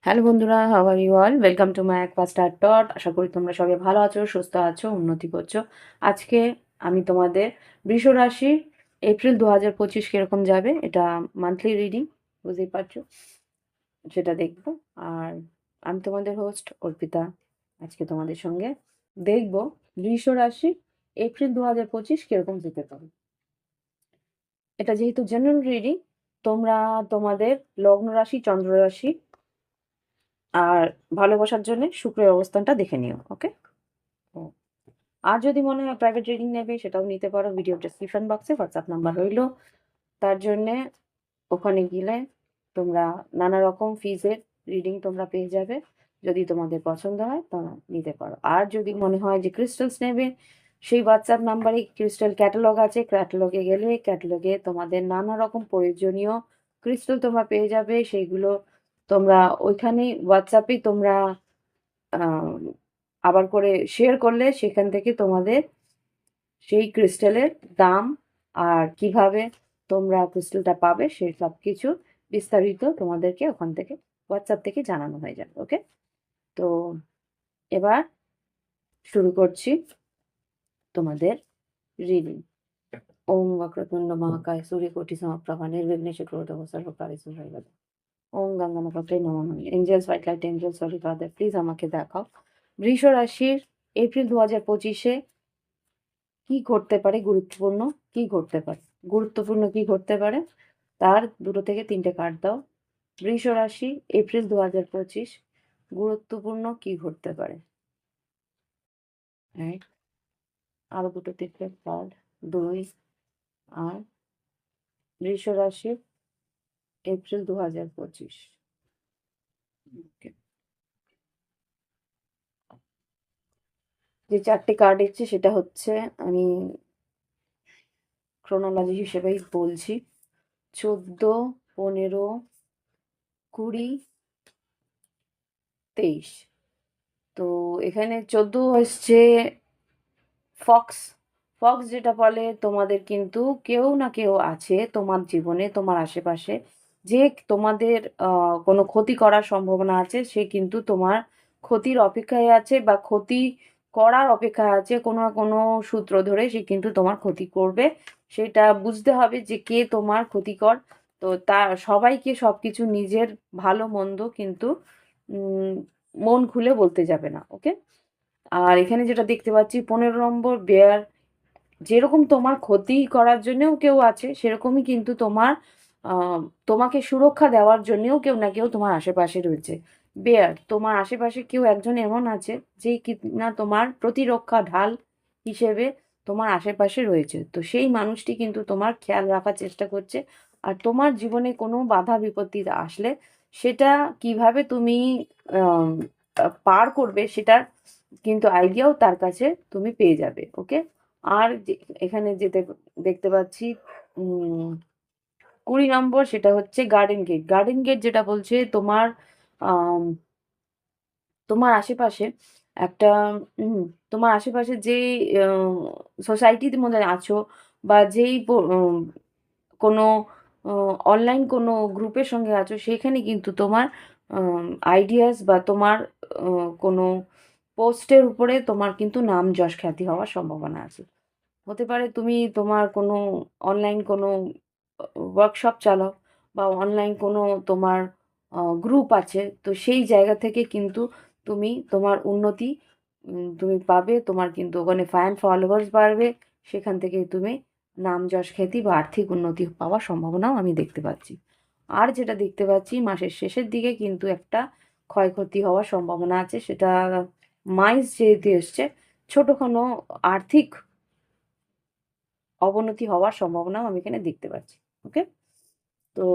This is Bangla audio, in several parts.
হ্যালো বন্ধুরা, how are you all? Welcome to my একপাস্টার টট। আশা করি তোমরা সবাই ভালো আছো, সুস্থ আছো, উন্নতি করছো। আজকে আমি তোমাদের বৃষ রাশির এপ্রিল 2025 কিরকম যাবে, এটা মান্থলি রিডিং, বুঝতেই পারছো, সেটা দেখবো। আর আমি তোমাদের হোস্ট অর্পিতা। আজকে তোমাদের সঙ্গে দেখবো বৃষ রাশি এপ্রিল 2025 কিরকম যেতে পারে। এটা যেহেতু জেনারেল রিডিং, তোমরা তোমাদের লগ্ন রাশি, চন্দ্র রাশি আর ভালোবাসার জন্য শুক্রের অবস্থানটা দেখে নিও। ওকে? আর যদি মনে হয় প্রাইভেট রিডিং নেবে, সেটাও নিতে পারো। ভিডিও ডেসক্রিপশন বক্সে হোয়াটসঅ্যাপ নাম্বার রইলো। তার জন্যে ওখানে গেলে তোমরা নানা রকম ফিজের রিডিং তোমরা পেয়ে যাবে। যদি তোমাদের পছন্দ হয় তোমরা নিতে পারো। আর যদি মনে হয় যে ক্রিস্টালস নেবে, সেই হোয়াটসঅ্যাপ নাম্বারে ক্রিস্টাল ক্যাটালগ আছে। ক্যাটালগে গেলে ক্যাটালগে তোমাদের নানা রকম প্রয়োজনীয় ক্রিস্টাল তোমরা পেয়ে যাবে। সেইগুলো তোমরা ওইখানেই হোয়াটসঅ্যাপেই তোমরা আবার করে শেয়ার করলে সেখান থেকে তোমাদের সেই ক্রিস্টালের দাম আর কিভাবে তোমরা ক্রিস্টালটা পাবে সেই সব কিছু বিস্তারিত তোমাদেরকে ওখান থেকে হোয়াটসঅ্যাপ থেকে জানানো হয়ে যাবে। ওকে? তো এবার শুরু করছি তোমাদের রিডিং। ওম বক্রতুণ্ড মহাকায় সূর্যকোটি সমপ্রভা নির্বিঘ্নে চক্রবর্তী সর্বকার্যে সর্বদা। ওম গঙ্গামাতাতে নমঃ। Angels white light angels holy father, please আমাকে দেখাও বৃষ রাশির এপ্রিল 2025-এ কি ঘটতে পারে, গুরুত্বপূর্ণ কি ঘটতে পারে, গুরুত্বপূর্ণ কি ঘটতে পারে, তার 2 থেকে 3টে কার্ড দাও। বৃষ রাশি এপ্রিল 2025 গুরুত্বপূর্ণ কি ঘটতে পারে। এক, আরো 2-3টে কার্ড, 2 আর বৃষ রাশি এপ্রিল 2025। ওকে, যে 4টে কার্ড এসছে সেটা হচ্ছে, আমি ক্রোনোলজি হিসেবেই বলছি, 14, 15, 20, 23। তো এখানে 14 এসছে ফক্স। ফক্স যেটা বলে তোমাদের কিন্তু কেউ না কেউ আছে তোমার জীবনে, তোমার আশেপাশে, যে তোমাদের কোনো ক্ষতি করার সম্ভাবনা আছে। সে কিন্তু তোমার ক্ষতির অপেক্ষায় আছে বা ক্ষতি করার অপেক্ষায় আছে। কোনো না কোনো সূত্র ধরে সে কিন্তু তোমার ক্ষতি করবে। সেটা বুঝতে হবে যে কে তোমার ক্ষতিকর। তো তা সবাইকে সবকিছু নিজের ভালো মন্দ কিন্তু উম মন খুলে বলতে যাবে না। ওকে? আর এখানে যেটা দেখতে পাচ্ছি 15 নম্বর বেয়ার, যেরকম তোমার ক্ষতি করার জন্যেও কেউ আছে, সেরকমই কিন্তু তোমার তোমাকে সুরক্ষা দেওয়ার জন্যেও কেউ না কেউ তোমার আশেপাশে রয়েছে। বেয়ার, তোমার আশেপাশে কেউ একজন এমন আছে যে কিনা তোমার প্রতিরক্ষা ঢাল হিসেবে তোমার আশেপাশে রয়েছে। তো সেই মানুষটি কিন্তু তোমার খেয়াল রাখার চেষ্টা করছে। আর তোমার জীবনে কোনো বাধা বিপত্তি আসলে সেটা কিভাবে তুমি আম পার করবে সেটার কিন্তু আইডিয়াও তার কাছে তুমি পেয়ে যাবে। ওকে? আর এখানে যেতে দেখতে পাচ্ছি 20 নম্বর, সেটা হচ্ছে গার্ডেন গেট। গার্ডেন গেট যেটা বলছে তোমার আম তোমার আশেপাশে একটা উম তোমার আশেপাশে যেই আ সোসাইটির মধ্যে আছো বা যেই কোনো অ অনলাইন কোনো গ্রুপের সঙ্গে আছো, সেখানে কিন্তু তোমার আম আইডিয়াস বা তোমার অ কোনো পোস্টের উপরে তোমার কিন্তু নাম যশ খ্যাতি হওয়ার সম্ভাবনা আছে। হতে পারে তুমি তোমার কোনো অনলাইন কোনো ওয়ার্কশপ চালাও বা অনলাইন কোনো তোমার গ্রুপ আছে। তো সেই জায়গা থেকে কিন্তু তুমি তোমার উন্নতি তুমি পাবে। তোমার কিন্তু ওখানে ফ্যান ফলোয়ার্স বাড়বে। সেখান থেকে তুমি নাম যশ খ্যাতি বা আর্থিক উন্নতি পাওয়ার সম্ভাবনাও আমি দেখতে পাচ্ছি। আর যেটা দেখতে পাচ্ছি মাসের শেষের দিকে কিন্তু একটা ক্ষয়ক্ষতি হওয়ার সম্ভাবনা আছে। সেটা মাইস যেহেতু এসছে, ছোট কোনো আর্থিক অবনতি হওয়ার সম্ভাবনাও আমি এখানে দেখতে পাচ্ছি। ওকে? তো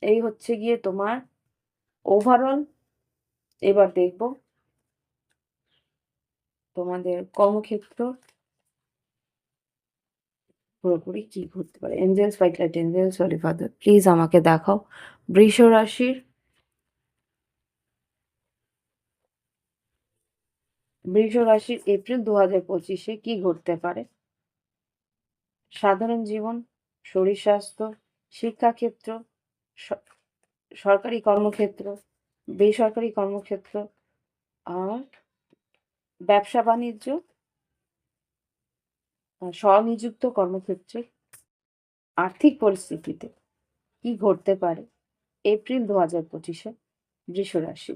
এই হচ্ছে গিয়ে তোমার ওভারঅল। এবার দেখব তোমাদের কর্মক্ষেত্র পুরোপুরি কি ঘটতে পারে। Angels white light angels holy father, please আমাকে দেখাও বৃষ রাশির এপ্রিল 2025-এ কি ঘটতে পারে। সাধারণ জীবন, শরীর স্বাস্থ্য, শিক্ষাক্ষেত্র, স সরকারি কর্মক্ষেত্র, বেসরকারি কর্মক্ষেত্র আর ব্যবসা বাণিজ্য, স্বনিযুক্ত কর্মক্ষেত্রে আর্থিক পরিস্থিতিতে কি ঘটতে পারে এপ্রিল 2025-এ বৃষ রাশি।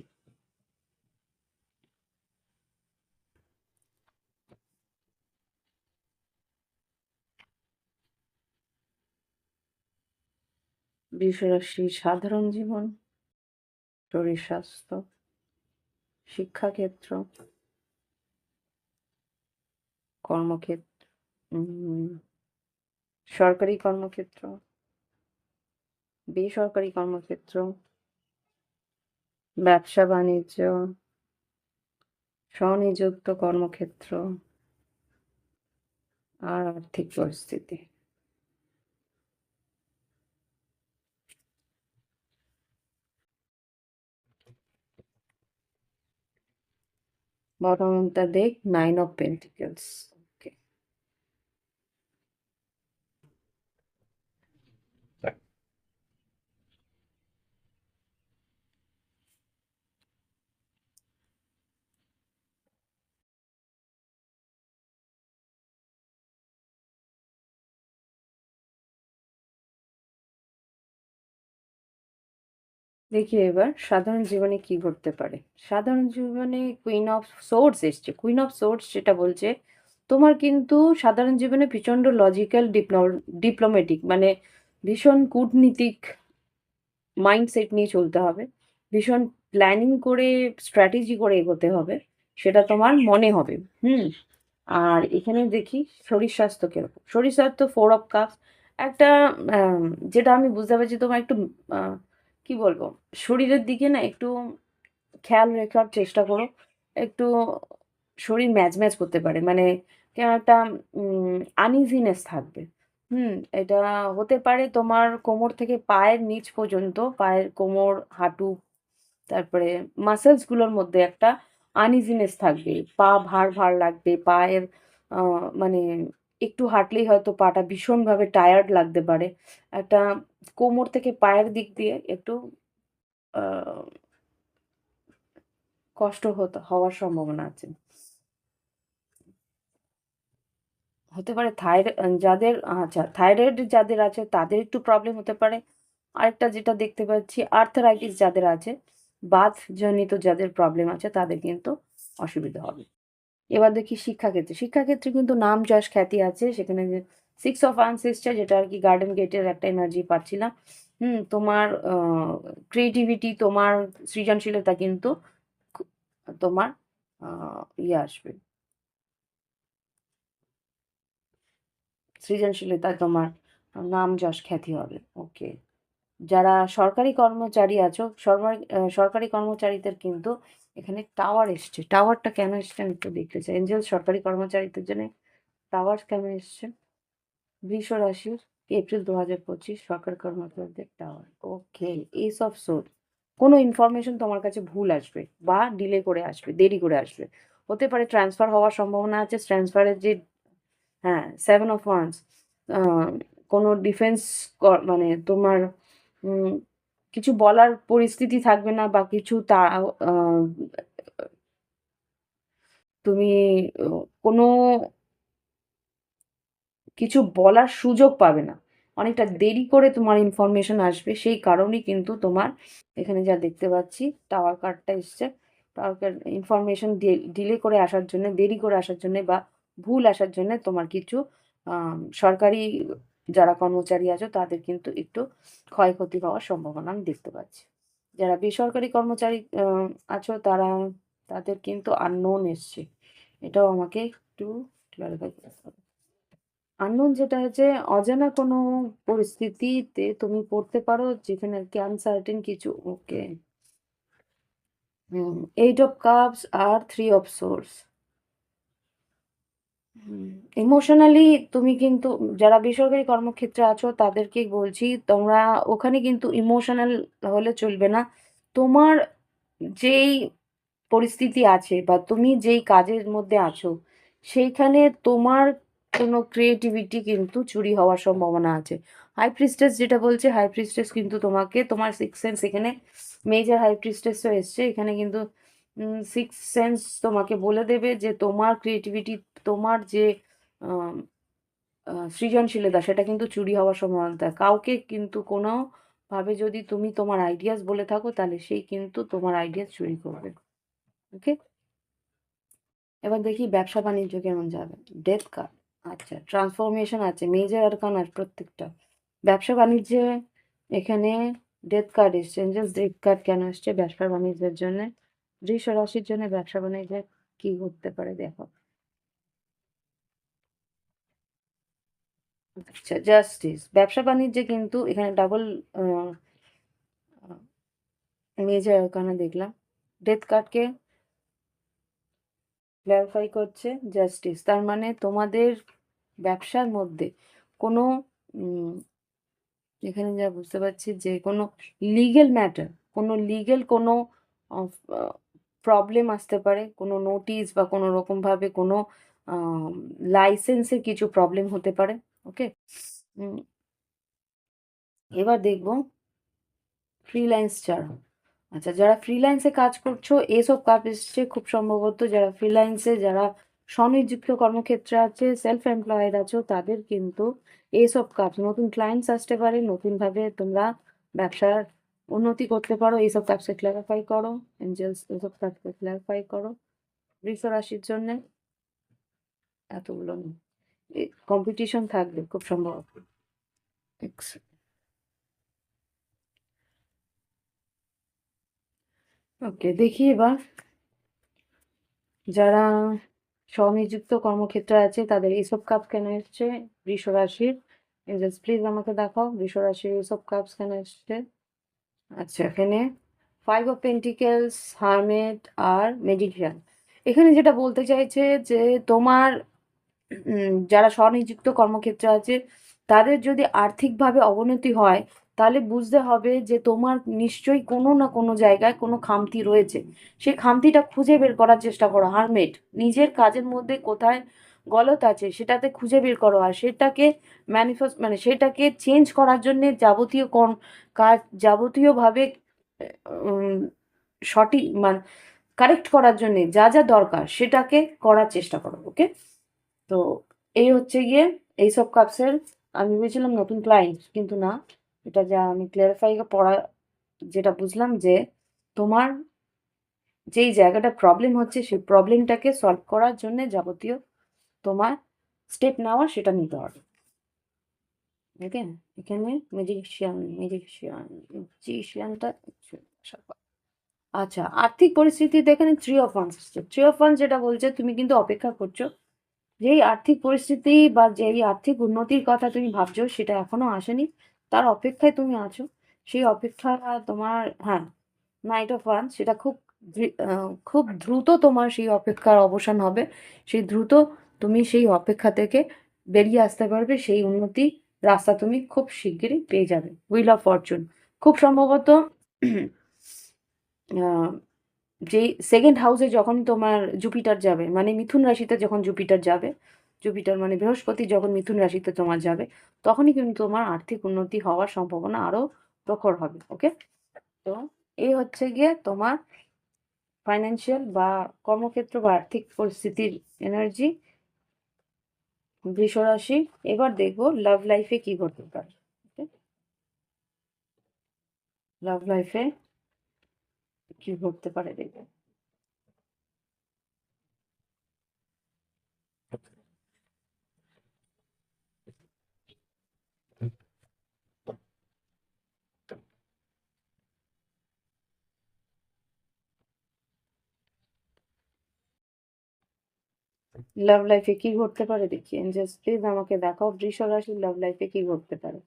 বৃষ রাশির সাধারণ জীবন, শরীর স্বাস্থ্য, শিক্ষাক্ষেত্র, কর্মক্ষেত্র, সরকারি কর্মক্ষেত্র, বেসরকারি কর্মক্ষেত্র, ব্যবসা বাণিজ্য, স্বনিযুক্ত কর্মক্ষেত্র আর আর্থিক পরিস্থিতি। বটমটা দেখ 9 of Pentacles. ওকে, দেখি এবার সাধারণ জীবনে কি ঘটতে পারে। সাধারণ জীবনে কুইন অফ সোর্ডস এসছে। কুইন অফ সোর্ডস যেটা বলছে, তোমার কিন্তু সাধারণ জীবনে প্রচণ্ড লজিক্যাল ডিপ্লোম্যাটিক মানে ভীষণ কূটনীতিক মাইন্ডসেট নিয়ে চলতে হবে। ভীষণ প্ল্যানিং করে স্ট্র্যাটেজি করে এগোতে হবে। সেটা তোমার মনে হবে। হুম। আর এখানে দেখি শরীর স্বাস্থ্য কিরকম। শরীর স্বাস্থ্য 4 অফ কাপস। একটা আম যেটা আমি বুঝতে পারছি তোমার একটু আ কি বলবো? শরীরের দিকে না একটু খেয়াল রাখার চেষ্টা করো। একটু শরীর ম্যাজম্যাজ করতে পারে। মানে কেমন একটা আনইজিনেস থাকবে। হুম? এটা হতে পারে তোমার কোমর থেকে পায়ের নিচ পর্যন্ত, পায়ের কোমর, হাঁটু, তারপরে মাসলস গুলোর মধ্যে একটা আনইজিনেস থাকবে। পা ভার, ভার লাগবে। পায়ের আ মানে একটু হাঁটলেই হয়তো পাটা ভীষণভাবে টায়ার্ড লাগতে পারে। একটা কোমর থেকে পায়ের দিক দিয়ে একটু আ কষ্ট হওয়ার সম্ভাবনা আছে। হতে পারে যাদের আচ্ছা থাইরয়েড যাদের আছে তাদের একটু প্রবলেম হতে পারে। আরেকটা যেটা দেখতে পাচ্ছি আর্থারাইটিস যাদের আছে, বাতজনিত যাদের প্রবলেম আছে তাদের কিন্তু অসুবিধা হবে। এবার দেখি শিক্ষাক্ষেত্রে। শিক্ষাক্ষেত্রে কিন্তু নাম যশ খ্যাতি আছে। সেখানে যে 6 অফ ওয়ান্স এসছে যেটা আরকি গার্ডেন গেটের একটা এনার্জি পাচ্ছিলাম। তোমার ক্রিয়েটিভিটি, তোমার সৃজনশীলতা কিন্তু খু তোমার আ ইয়ে আসবে। সৃজনশীলতায় তোমার নাম যশ খ্যাতি হবে। ওকে। যারা সরকারি কর্মচারী আছো, সরকারি কর্মচারীদের কিন্তু এখানে টাওয়ার এসছে। টাওয়ারটা কেন এসছে আমি একটু দেখতে চাই। এঞ্জেল সরকারি কর্মচারীদের জন্য টাওয়ার কেন এসছে? বৃষ রাশির এপ্রিল ২০২৫ সরকারি কর্মচারীদের tower. Okay, S of sword. কোনো ইনফরমেশন তোমার কাছে ভুল আসবে বা ডিলে করে আসবে, দেরি করে আসবে। হতে পারে ট্রান্সফার হওয়ার সম্ভাবনা আছে। ট্রান্সফারের যে হ্যাঁ, 7 অফ ওয়ান্স। আ কোনো ডিফেন্স মানে তোমার উম কিছু বলার পরিস্থিতি থাকবে না বা কিছু আ তুমি অ কোনো কিছু বলার সুযোগ পাবে না। অনেকটা দেরি করে তোমার ইনফরমেশন আসবে। সেই কারণেই কিন্তু তোমার এখানে যা দেখতে পাচ্ছি টাওয়ার কার্ডটা এসছে। টাওয়ার কার্ড ইনফরমেশন ডিলে করে আসার জন্যে, দেরি করে আসার জন্যে বা ভুল আসার জন্যে তোমার কিছু সরকারি যারা কর্মচারী আছো তাদের কিন্তু একটু ক্ষয়ক্ষতি হওয়ার সম্ভাবনা আমি দেখতে পাচ্ছি। যারা বেসরকারি কর্মচারী আছো তাদের কিন্তু unknown এসছে। এটাও আমাকে একটু ক্লারিফাই করতে হবে। unknown যেটা হচ্ছে অজানা কোনো পরিস্থিতিতে তুমি পড়তে পারো যেখানে আরকি আনসার্টেন কিছু ওকে। 8 অফ কাপস আর 3 অফ সোর্স। হুম, ইমোশনালি তুমি কিন্তু যারা বেসরকারি কর্মক্ষেত্রে আছো তাদেরকে বলছি তোমরা ওখানে কিন্তু ইমোশনাল হলে চলবে না। তোমার যেই পরিস্থিতি আছে বা তুমি যেই কাজের মধ্যে আছো সেইখানে তোমার কোনো ক্রিয়েটিভিটি কিন্তু চুরি হওয়ার সম্ভাবনা আছে। হাই প্রিস্টেস যেটা বলছে, হাই প্রিস্টেস কিন্তু তোমাকে তোমার সিক্স সেন্স এখানে মেজর হাই প্রিস্টেসও এসছে এখানে কিন্তু সিক্স সেন্স তোমাকে বলে দেবে যে তোমার ক্রিয়েটিভিটি, তোমার যে আম, সৃজনশীলতা সেটা কিন্তু চুরি হওয়ার সম্ভাবনা। কাউকে কিন্তু কোনোভাবে যদি তুমি তোমার আইডিয়াস বলে থাকো তাহলে সেই কিন্তু তোমার আইডিয়াস চুরি করবে। ওকে, এবার দেখি ব্যবসা বাণিজ্য কেমন যাবে। ডেথ কার্ড, আচ্ছা ট্রান্সফরমেশন আছে, মেজর আরকান আর প্রত্যেকটা। ব্যবসা বাণিজ্যে এখানে ডেথ কার্ড এসছে। এঞ্জেলস ডেথ কার্ড কেন এসছে ব্যবসা বাণিজ্যের জন্য? বৃষ রাশির জন্য ব্যবসা বাণিজ্যে কি করতে পারে দেখো। আচ্ছা জাস্টিস, ব্যবসা বাণিজ্যে কিন্তু এখানে ডাবল মেজর আরকানা দেখলাম। ডেথ কার্ডকে ক্ল্যারিফাই করছে জাস্টিস, তার মানে তোমাদের ব্যবসার মধ্যে কোনো এখানে যা বুঝতে পারছি যে কোনো লিগ্যাল ম্যাটার, কোনো লিগ্যাল কোনো প্রবলেম আসতে পারে, কোনো নোটিশ বা কোনো রকমভাবে কোনো লাইসেন্সের কিছু প্রবলেম হতে পারে। ওকে, এবার দেখবো ফ্রিল্যান্স ছাড়া। আচ্ছা যারা ফ্রিল্যান্সে কাজ করছো এসব কাজ এসছে খুব সম্ভবত। যারা ফ্রিল্যান্সে, যারা স্বনিযুক্ত কর্মক্ষেত্রে আছে, সেলফ এমপ্লয়েড আছো, তাদের কিন্তু এইসব কাজ, নতুন ক্লায়েন্টস আসতে পারে, নতুনভাবে তোমরা ব্যবসার উন্নতি করতে পারো। এইসব কাজকে ক্ল্যারিফাই করো এঞ্জেলস, এইসব কাজকে ক্ল্যারিফাই করো বৃষ রাশির জন্য। এতগুলো নেই, কম্পিটিশন থাকবে খুব সম্ভবত। ওকে, দেখি এবার যারা স্বনিযুক্ত কর্মক্ষেত্রে আছে তাদের এইসব কাজ কেন এসছে বৃষ রাশির। এঞ্জেলস প্লিজ আমাকে দেখাও বৃষ রাশির এইসব কাজ কেন এসছে। আচ্ছা এখানে ফাইভ অফ পেন্টিকেলস, হারমেট আর মেজিশিয়ান। এখানে যেটা বলতে চাইছে যে তোমার যারা স্বনিযুক্ত কর্মক্ষেত্রে আছে তাদের যদি আর্থিকভাবে অবনতি হয় তাহলে বুঝতে হবে যে তোমার নিশ্চয়ই কোনো না কোনো জায়গায় কোনো খামতি রয়েছে। সেই খামতিটা খুঁজে বের করার চেষ্টা করো হারমেট। নিজের কাজের মধ্যে কোথায় গলত আছে সেটাতে খুঁজে বের করো, আর সেটাকে ম্যানিফেস্ট মানে সেটাকে চেঞ্জ করার জন্যে যাবতীয় কাজ, যাবতীয়ভাবে উম, সঠিক মানে কারেক্ট করার জন্যে যা যা দরকার সেটাকে করার চেষ্টা করো। ওকে, তো এই হচ্ছে গিয়ে এইসব কাপসের। আমি ভেবেছিলাম নতুন ক্লায়েন্ট, কিন্তু না, এটা যা আমি ক্লিয়ারিফাই পড়া যেটা বুঝলাম যে তোমার যেই জায়গাটা প্রবলেম হচ্ছে সেই প্রবলেমটাকে সলভ করার জন্য যাবতীয় তোমার স্টেপ নেওয়া সেটা নিতে হবে। ওকে, এখানে ম্যাজিশিয়ানটা আচ্ছা আর্থিক পরিস্থিতিতে এখানে থ্রি অফ ওয়ান্স আসছে। থ্রি অফ ওয়ান্স যেটা বলছে তুমি কিন্তু অপেক্ষা করছো, যেই আর্থিক পরিস্থিতি বা যেই আর্থিক উন্নতির কথা তুমি ভাবছো সেটা এখনো আসেনি, তার অপেক্ষায় তুমি আছো। সেই অপেক্ষা তোমার, হ্যাঁ, নাইট অফ ওয়ান্স, সেটা খুব দ্রুত তোমার সেই অপেক্ষার অবসান হবে। সেই দ্রুত তুমি সেই অপেক্ষা থেকে বেরিয়ে আসতে পারবে, সেই উন্নতি রাস্তা তুমি খুব শিগগিরই পেয়ে যাবে। হুইল অফ ফরচুন খুব সম্ভবত আহ, যেই সেকেন্ড হাউসে যখন তোমার জুপিটার যাবে, মানে মিথুন রাশিতে যখন জুপিটার যাবে, জুপিটার মানে বৃহস্পতি যখন মিথুন রাশিতে তোমার যাবে, তখনই কিন্তু তোমার আর্থিক উন্নতি হওয়ার সম্ভাবনা আরো প্রখর হবে। ওকে, তো এই হচ্ছে গিয়ে তোমার ফাইন্যান্সিয়াল বা কর্মক্ষেত্র বা আর্থিক পরিস্থিতির এনার্জি বৃষ রাশি। এবার দেখবো লাভ লাইফে কি ঘটতে পারে। লাভ লাইফে কি ঘটতে পারে দেখবো। লাভ লাইফে কি ঘটতে পারে দেখি এঞ্জেলস প্লিজ আমাকে দেখাও বৃষ রাশির লাভ লাইফে কি ঘটতে পারে।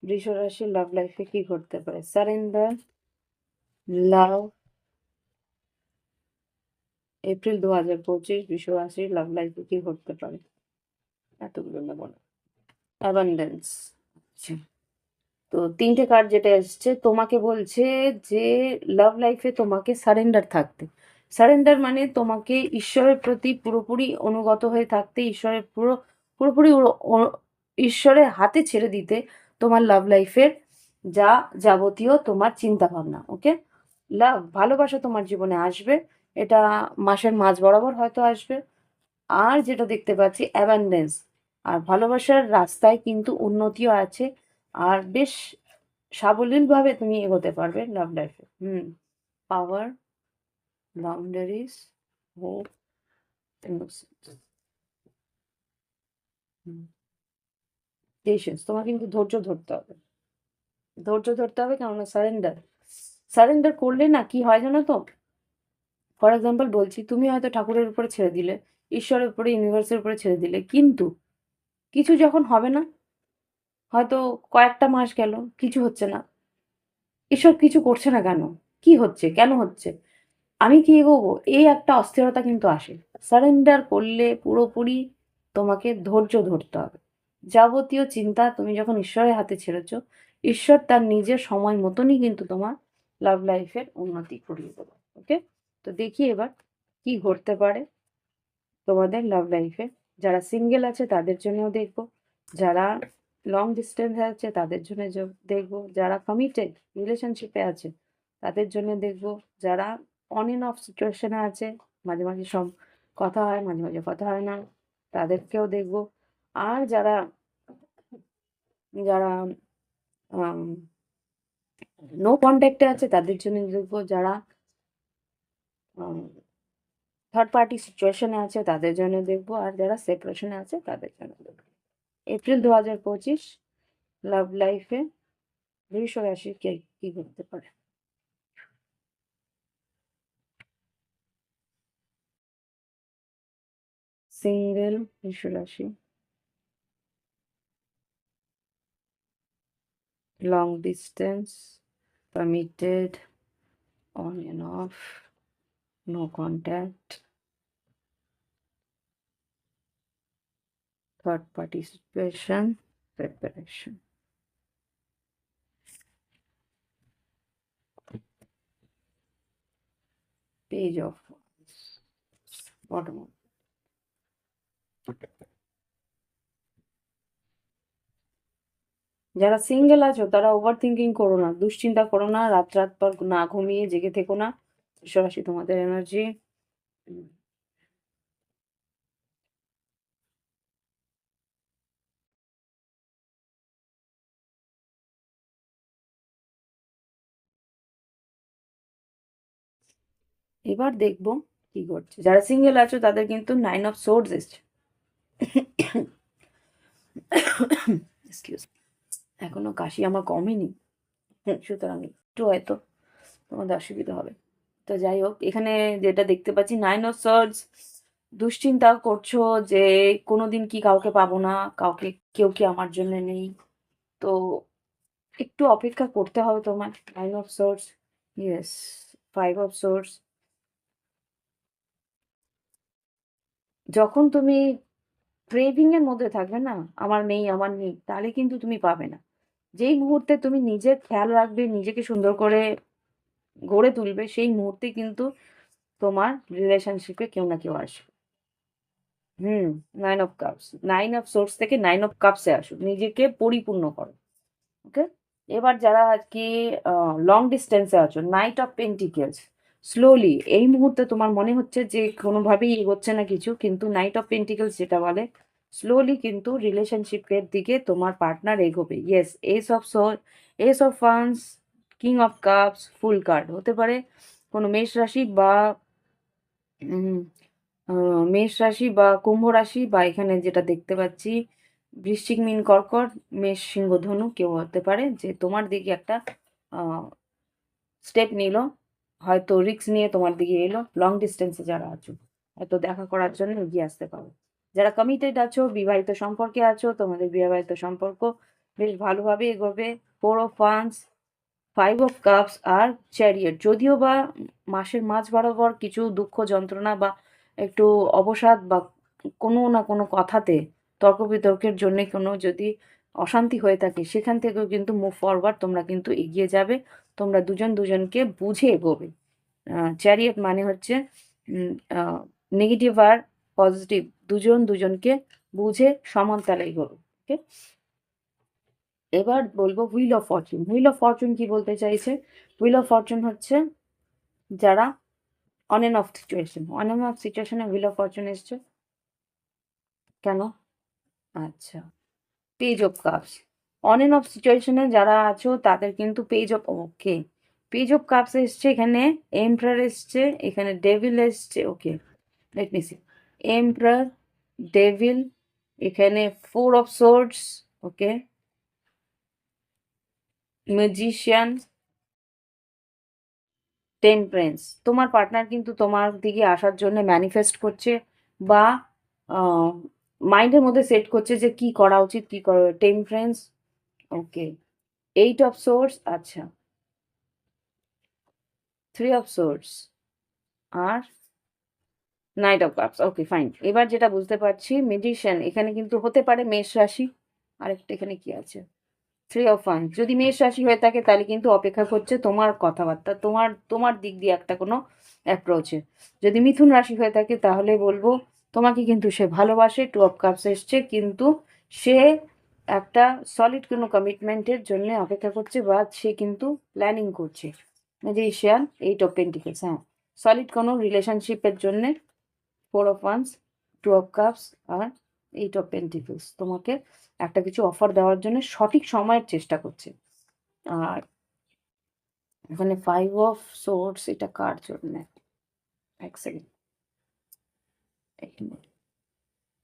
বৃষ রাশির লাভ লাইফে কি ঘটতে পারে? সারেন্ডার, লাভ, এপ্রিল 2025 বৃষ রাশির লাভ লাইফে কি ঘটতে পারে? এতগুলো নেব না। অ্যাবান্ডেন্স, আচ্ছা, তো তিনটে কার্ড যেটা এসছে তোমাকে বলছে যে লাভ লাইফে তোমাকে সারেন্ডার থাকতে। সারেন্ডার মানে তোমাকে ঈশ্বরের প্রতি পুরোপুরি অনুগত হয়ে থাকতে, ঈশ্বরের পুরোপুরি ঈশ্বরের হাতে ছেড়ে দিতে। তোমার লাভ লাইফের যা যাবতীয় তোমার চিন্তা ভাবনা। ওকে, ভালোবাসা তোমার জীবনে আসবে, এটা মাসের মাঝ বরাবর হয়তো আসবে। আর যেটা দেখতে পাচ্ছি অ্যাবান্ডেন্স, আর ভালোবাসার রাস্তায় কিন্তু উন্নতিও আছে, আর বেশ সাবলীলভাবে তুমি এগোতে পারবে লাভ লাইফে। পাওয়ার, বাউন্ডারিজ, হোপ, ইনোসেন্স। পেশেন্স, তোমার কিন্তু ধৈর্য ধরতে হবে। ধৈর্য ধরতে হবে, কেননা সারেন্ডার সারেন্ডার করলে না কি হয় জানো তো? ফর এক্সাম্পল বলছি, তুমি হয়তো ঠাকুরের উপরে ছেড়ে দিলে, ঈশ্বরের উপরে, ইউনিভার্সের উপরে ছেড়ে দিলে, কিন্তু কিছু যখন হবে না, হয়তো কয়েকটা মাস গেল, কিছু হচ্ছে না, এসব কিছু করছে না কেন, কি হচ্ছে, কেন হচ্ছে, আমি কি এগোবো, এই একটা অস্থিরতা কিন্তু আসে। সারেন্ডার করলে পুরোপুরি তোমাকে ধৈর্য ধরতে হবে। যাবতীয় চিন্তা তুমি যখন ঈশ্বরের হাতে ছেড়েছো, ঈশ্বর তার নিজের সময় মতনই কিন্তু তোমার লাভ লাইফের উন্নতি করিয়ে দেবে। ওকে, তো দেখি এবার কি ঘটতে পারে তোমাদের লাভ লাইফে। যারা সিঙ্গেল আছে তাদের জন্যও দেখবো, যারা লং ডিস্টেন্স আছে তাদের জন্য দেখবো, যারা কমিটেড রিলেশনশিপে আছে তাদের জন্য দেখবো, যারা অন এন্ড অফ সিচুয়েশনে আছে, মাঝে মাঝে সব কথা হয়, মাঝে মাঝে কথা হয় না, তাদেরকেও দেখবো। আর যারা যারা নো কন্ট্যাক্টে আছে তাদের জন্য দেখবো, যারা থার্ড পার্টি সিচুয়েশনে আছে তাদের জন্য দেখবো, আর যারা সেপারেশনে আছে তাদের জন্য দেখবো। এপ্রিল 2025 লাভ লাইফে বৃষ রাশি কে কি করতে পারে। সিঙ্গেল বৃষ রাশি, long distance, committed, on and off, no contact, third party situation, separation. Page of bottom. যারা সিঙ্গেল আছো তারা ওভার থিঙ্কিং করো না, দুশ্চিন্তা করো না, রাত রাত পর না ঘুমিয়ে জেগে থেকো না। বৃষরাশি তোমাদের এনার্জি। এবার দেখবো কি ঘটছে। যারা সিঙ্গেল আছো তাদের কিন্তু 9 অফ সোর্ডস এসছে। এক্সকিউজ, এখনো কাশি আমার কমেনি, সুতরাং একটু হয়তো তোমাদের অসুবিধা হবে। তো যাই হোক, এখানে যেটা দেখতে পাচ্ছি 9 অফ সোর্ডস, দুশ্চিন্তা করছো যে কোনোদিন কি কাউকে পাবো না, কাউকে, কেউ কি আমার জন্য নেই। তো একটু অপেক্ষা করতে হবে তোমার। 9 of swords, yes, 5 of swords. যখন তুমি ক্রেভিং এর মধ্যে থাকবে না, আমার নেই আমার নেই, তাহলে কিন্তু তুমি পাবে না। যেই মুহূর্তে তুমি নিজের খেয়াল রাখবে, নিজেকে সুন্দর করে গড়ে তুলবে, সেই মুহূর্তে কিন্তু তোমার রিলেশনশিপে কেউ না কেউ আসবে। 9 অফ কাপস, 9 অফ সোর্স থেকে 9 অফ কাপসে আসুক, নিজেকে পরিপূর্ণ করো। ওকে, এবার যারা আর কি লং ডিস্টেন্সে আছো, নাইট অফ পেন্টিকেলস। স্লোলি এই মুহূর্তে তোমার মনে হচ্ছে যে কোনোভাবেই এগোচ্ছে না কিছু, কিন্তু নাইট অফ পেন্টিকেলস যেটা বলে স্লোলি কিন্তু রিলেশনশিপের দিকে তোমার পার্টনার এগোবে। Yes, S of funds, king of cups, fool card হতে পারে কোনো মেষ রাশি বা উম, মেষ রাশি বা কুম্ভ রাশি, বা এখানে যেটা দেখতে পাচ্ছি বৃশ্চিক, মীন, কর্কট, মেষ, সিংহ, ধনু, কেউ হতে পারে যে তোমার দিকে একটা স্টেপ নিল, হয়তো রিস্ক নিয়ে তোমার দিকে এলো। লং ডিস্টেন্সে যারা আছো হয়তো দেখা করার জন্য এগিয়ে আসতে পারো। যারা কমিটেড আছো, বিবাহিত সম্পর্কে আছো, তোমাদের বিবাহিত সম্পর্ক বেশ ভালোভাবে এগোবে। 4 অফ ওয়ান্স, 5 অফ কাপস আর চ্যারিয়ট। যদিও বা মাসের মাঝ বরাবর কিছু দুঃখ যন্ত্রণা বা একটু অবসাদ বা কোনো না কোনো কথাতে তর্ক বিতর্কের জন্য কোনো যদি অশান্তি হয়ে থাকে, সেখান থেকেও কিন্তু মুভ ফরওয়ার্ড, তোমরা কিন্তু এগিয়ে যাবে। তোমরা দুজন দুজনকে বুঝে এগোবে। চ্যারিয়ট মানে হচ্ছে নেগেটিভ আর পজিটিভ দুজন দুজনকে বুঝে সমান তালে এগোবে। ওকে, এবার বলবো wheel of fortune. Wheel of fortune কি বলতে চাইছে? হুইল অফ ফরচুন হচ্ছে যারা on and of situation, on and of সিচুয়েশনে হুইল অফ ফরচুন এসছে কেন? আচ্ছা, page of cups. On and of সিচুয়েশনে যারা আছো তাদের কিন্তু page of, okay, page of cups এসছে, এখানে এম্পারার এসছে, এখানে ডেভিল এসছে। Okay, let me see. Emperor, devil, এখানে four of swords, okay, magician, temperance. তোমার পার্টনার কিন্তু তোমার দিকে আসার জন্য ম্যানিফেস্ট করছে বা মাইন্ডের মধ্যে সেট করছে যে কি করা উচিত, কি করা। Temperance, okay, eight of swords, আচ্ছা, থ্রি অফ সোর্স, আর knight of cups. Okay, fine. এবার যেটা বুঝতে পারছি, ম্যাজিশিয়ান এখানে কিন্তু হতে পারে মেষ রাশি। আরেকটা এখানে কি আছে? Three of wands. যদি মেষ রাশি হয়ে থাকে তাহলে কিন্তু অপেক্ষা করছে তোমার কথাবার্তা, তোমার তোমার দিক দিয়ে একটা কোনো অ্যাপ্রোচে। যদি মিথুন রাশি হয়ে থাকে তাহলে বলবো তোমাকে কিন্তু সে ভালোবাসে, টু অফ কাপস এসছে, কিন্তু সে একটা সলিড কোনো কমিটমেন্টের জন্য অপেক্ষা করছে বা সে কিন্তু প্ল্যানিং করছে। ম্যাজিশিয়ান, এইট অফ পেন্টিকলস, হ্যাঁ, সলিড কোনো রিলেশনশিপের জন্যে four of wands, two of cups, আর এইট অফ পেন্টিকলস তোমাকে একটা কিছু অফার দেওয়ার জন্য সঠিক সময়ের চেষ্টা করছে। আর এখানে ফাইভ অফ সোর্স, এটা কার জন্য? এক সেকেন্ড।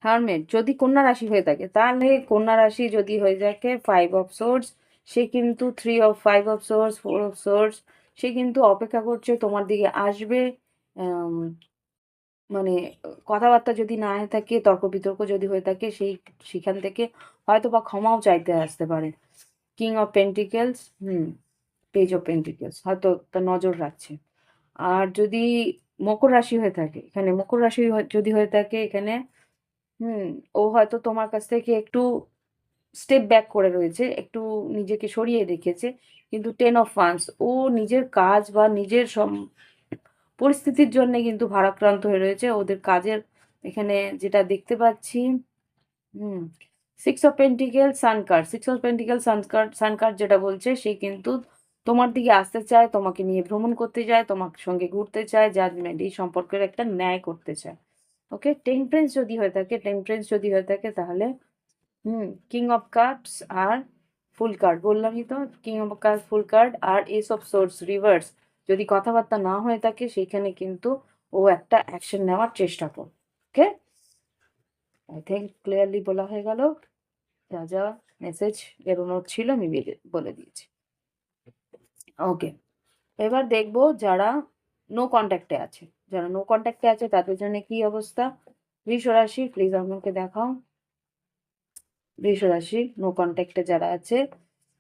হারমেট যদি কন্যা রাশি হয়ে থাকে তাহলে কন্যা রাশি যদি হয়ে থাকে ফাইভ অফ সোর্স, সে কিন্তু three of five of swords, four of swords, সে কিন্তু অপেক্ষা করছে তোমার দিকে আসবে। মানে কথাবার্তা যদি না হয়ে থাকে, তর্ক বিতর্ক যদি হয়ে থাকে, সেখান থেকে হয়তো বা ক্ষমাও চাইতে আসতে পারে। King of pentacles, page of pentacles, হয়তো তার নজর রাখছে। আর যদি মকর রাশি হয়ে থাকে, এখানে মকর রাশি যদি হয়ে থাকে এখানে, হুম, ও হয়তো তোমার কাছ থেকে একটু স্টেপ ব্যাক করে রয়েছে, একটু নিজেকে সরিয়ে রেখেছে, কিন্তু টেন অফ ওয়ান্স, ও নিজের কাজ বা নিজের পরিস্থিতির জন্য কিন্তু ভারাক্রান্ত হয়ে রয়েছে ওদের কাজের। এখানে যেটা দেখতে পাচ্ছি, হুম, সিক্স অফ পেন্টিকেল, সানকার, সিক্স অফ পেন্টিকেল, সানকার, সানকার যেটা বলছে সে কিন্তু তোমার দিকে আসতে চায়, তোমাকে নিয়ে ভ্রমণ করতে চায়, তোমার সঙ্গে ঘুরতে চায়, জাজমেন্ট, এই সম্পর্কের একটা ন্যায় করতে চায়। ওকে, টেম্পারেন্স যদি হয়ে থাকে, টেম্পারেন্স যদি হয়ে থাকে তাহলে কিং অফ কাপস আর ফুল কার্ড, বললামই তো, king of cups, fool card, আর এস অফ সোর্স রিভার্স। যদি কথাবার্তা না হয়ে থাকে সেখানে কিন্তু ও একটা অ্যাকশন নেওয়ার চেষ্টা কর। ওকে, আই থিঙ্ক ক্লিয়ারলি বলা হয়ে গেল। যা যা মেসেজ বেরোনোর ছিল আমি বলে দিয়েছি। ওকে, এবার দেখবো যারা নো কন্ট্যাক্টে আছে, যারা নো কন্ট্যাক্টে আছে তাদের জন্য কি অবস্থা। বৃষ রাশি, প্লিজ আমাকে দেখাও। বৃষ রাশি নো কন্ট্যাক্টে যারা আছে,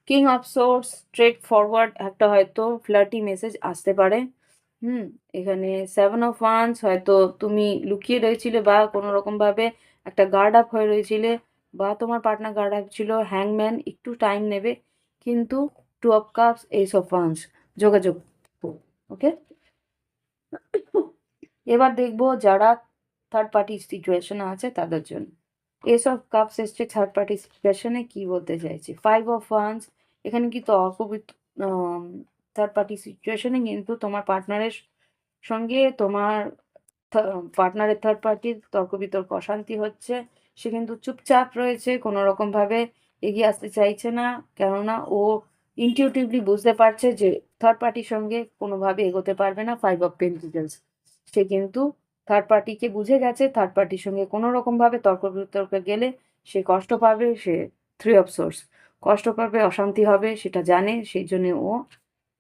king of swords, straight forward একটা হয়তো ফ্লার্টি মেসেজ আসতে পারে। হুম, এখানে সেভেন অফ ওয়ান্স, হয়তো তুমি লুকিয়ে রয়েছিলে বা কোনো রকম ভাবে একটা গার্ড আপ হয়ে রয়েছিলে, বা তোমার পার্টনার গার্ড আপ ছিল। হ্যাংম্যান, একটু টাইম নেবে, কিন্তু two of cups, ace of wands, যোগাযোগ। ওকে, এবার দেখবো যারা থার্ড পার্টি সিচুয়েশনে আছে তাদের জন্য। এস অফ কাপস এসছে থার্ড পার্টি সিচুয়েশনে, কি বলতে চাইছি? ফাইভ অফ ওয়ান্স, এখানে কিন্তু থার্ড পার্টি সিচুয়েশনে কিন্তু তোমার পার্টনারের সঙ্গে তোমার পার্টনারের থার্ড পার্টির তর্ক বিতর্ক, অশান্তি হচ্ছে। সে কিন্তু চুপচাপ রয়েছে, কোনো রকম ভাবে এগিয়ে আসতে চাইছে না, কেননা ও ইনটিউটিভলি বুঝতে পারছে যে থার্ড পার্টির সঙ্গে কোনোভাবে এগোতে পারবে না। ফাইভ অফ পেন্টিকলস, সে কিন্তু থার্ড পার্টিকে বুঝে গেছে, থার্ড পার্টির সঙ্গে কোনো রকম ভাবে তর্ক বিতর্কে গেলে সে কষ্ট পাবে। সে থ্রি অফ সোর্স, কষ্ট পাবে, অশান্তি হবে, সেটা জানে, সেই জন্য ও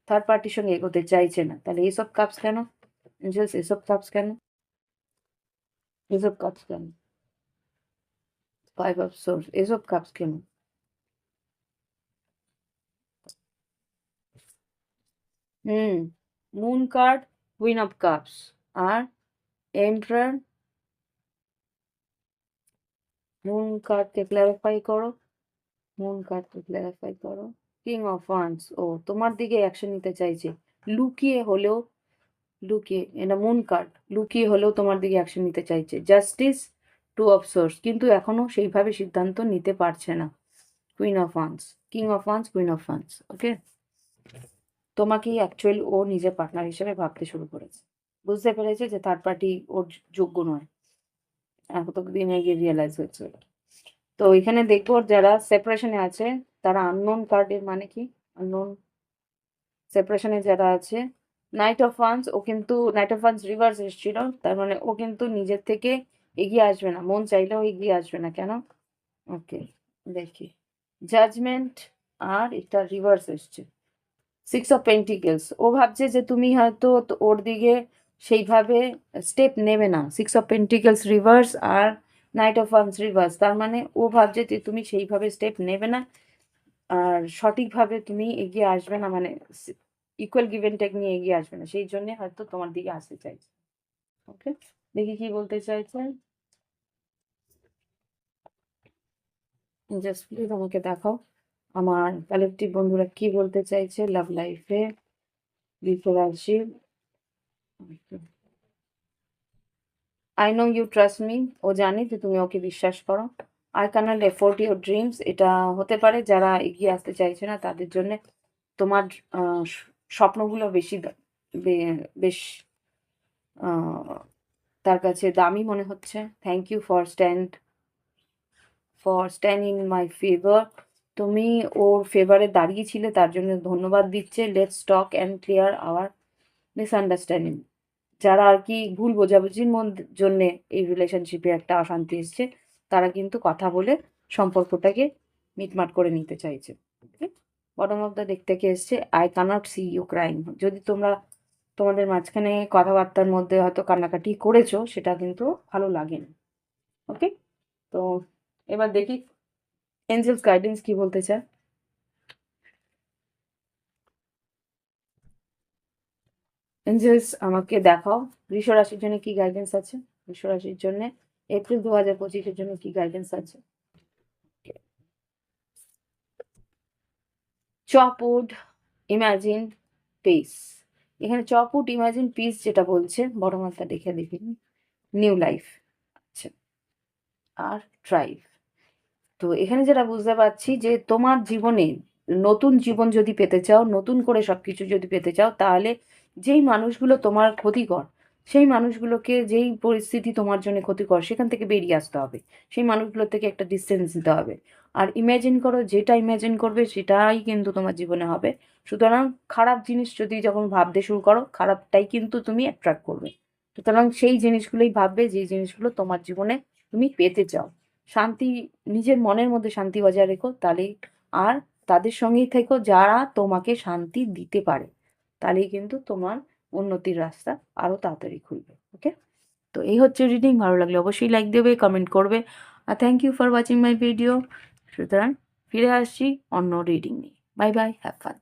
থার্ড পার্টির সঙ্গে এগোতে চাইছে না। তাহলে এইসব কাপস কেন এঞ্জেলস, এসব কাপস কেন, এসব কাপস কেন, ফাইভ অফ সোর্স, এসব কাপস কেন? হুম, moon card, queen of cups, আর এম্পারার। মুন কার্ডকে ক্ল্যারিফাই করো, মুন কার্ডকে ক্ল্যারিফাই করো। কিং অফ ওয়ান্স, ও তোমার দিকে অ্যাকশন নিতে চাইছে, লুকিয়ে হলেও, লুকিয়ে, এটা মুন কার্ড, লুকিয়ে হলেও তোমার দিকে অ্যাকশন নিতে চাইছে। জাস্টিস, টু অফ সোর্স, কিন্তু এখনো সেইভাবে সিদ্ধান্ত নিতে পারছে না। Queen of wands, king of wands, queen of wands. Okay, তোমাকেই অ্যাকচুয়ালি ও নিজের পার্টনার হিসেবে ভাবতে শুরু করেছে, বুঝতে পেরেছে যে থার্ড পার্টি ওর যোগ্য নয়। এতদিন আগে রিয়েলাইজ হয়েছে। তো এখানে দেখবো যারা সেপারেশনে আছে তারা আননোন কার্ডের মানে কি, আননোন সেপারেশনে যারা আছে, নাইট অফ ওয়ান্স, ও কিন্তু নাইট অফ ওয়ান্স রিভার্স এসেছিল, তার মানে ও কিন্তু নিজের থেকে এগিয়ে আসবে না, মন চাইলেও এগিয়ে আসবে না। কেন? ওকে, দেখি জাজমেন্ট, আর এটা রিভার্স এসছে সিক্স অফ পেন্টিকেলস। ও ভাবছে যে তুমি হয়তো ওর দিকে সেইভাবে স্টেপ নেবে না। সিক্স অফ পেন্টিকেলস রিভার্স আর নাইট অফ ওয়ান্স রিভার্স, তার মানে ও ভাবছে যে তুমি সেইভাবে স্টেপ নেবে না, আর সঠিকভাবে তুমি এগিয়ে আসবে না, মানে ইকুয়াল গিভ এন্ড টেক নিয়ে এগিয়ে আসবে না, সেই জন্য হয়তো তোমার দিকে আসতে চাইছে। ওকে, দেখি কি বলতে চাইছে। জাস্ট প্লিজ আমাকে দেখাও আমার কালেকটিভ বন্ধুরা কি বলতে চাইছে লাভ লাইফে বিফোর আসি। I know you trust me, ও জানে যে তুমি ওকে বিশ্বাস করো। I can't afford your dreams, এটা হতে পারে যারা এগিয়ে আসতে চাইছে না তাদের জন্য তোমার স্বপ্নগুলো বেশি বেশ তার কাছে দামি মনে হচ্ছে। Thank you for stand in my favour, তুমি ওর ফেভারে দাঁড়িয়েছিলে তার জন্য ধন্যবাদ দিচ্ছে। Let's talk and clear our misunderstanding, যারা আর কি ভুল বোঝাবুঝির জন্যে এই রিলেশনশিপে একটা অশান্তি এসছে, তারা কিন্তু কথা বলে সম্পর্কটাকে মিটমাট করে নিতে চাইছে। বটম অফ দ্য ডেক থেকে এসছে I can't see you crying, যদি তোমরা তোমাদের মাঝখানে কথাবার্তার মধ্যে হয়তো কান্নাকাটি করেছো, সেটা কিন্তু ভালো লাগেনি। ওকে, তো এবার দেখি এঞ্জেলস গাইডেন্স কি বলতে চায়। এঞ্জেলস আমাকে দেখাও বৃষ রাশির জন্য কি গাইডেন্স আছে, বৃষ রাশির জন্য এপ্রিল 2025-এর জন্য কি গাইডেন্স আছে। চপউড, ইমাজিন, পিস। এখানে চপউড, ইমাজিন, পিস যেটা বলছে বড় মাত্রা দেখে দেখি, নিউ লাইফ, আচ্ছা, আর ট্রাইভ। তো এখানে যেটা বুঝতে পারছি যে তোমার জীবনে নতুন জীবন যদি পেতে চাও, নতুন করে সবকিছু যদি পেতে চাও, তাহলে যেই মানুষগুলো তোমার ক্ষতিকর, সেই মানুষগুলোকে, যেই পরিস্থিতি তোমার জন্য ক্ষতিকর, সেখান থেকে বেরিয়ে আসতে হবে, সেই মানুষগুলো থেকে একটা ডিস্টেন্স দিতে হবে। আর ইমাজিন করো, যেটা ইমাজিন করবে সেটাই কিন্তু তোমার জীবনে হবে। সুতরাং খারাপ জিনিস যদি যখন ভাবতে শুরু করো, খারাপটাই কিন্তু তুমি অ্যাট্রাক্ট করবে। সুতরাং সেই জিনিসগুলোই ভাববে, যে জিনিসগুলো তোমার জীবনে তুমি পেতে চাও। শান্তি, নিজের মনের মধ্যে শান্তি বজায় রেখো, তাহলেই, আর তাদের সঙ্গেই থেকো যারা তোমাকে শান্তি দিতে পারে, তাহলেই কিন্তু তোমার উন্নতির রাস্তা আরো তাড়াতাড়ি খুলবে। ওকে, তো এই হচ্ছে রিডিং। ভালো লাগলে অবশ্যই লাইক দেবে, কমেন্ট করবে, আর thank you for watching my video. সুতরাং ফিরে আসছি অন্য রিডিং নিয়ে। Bye bye, have fun.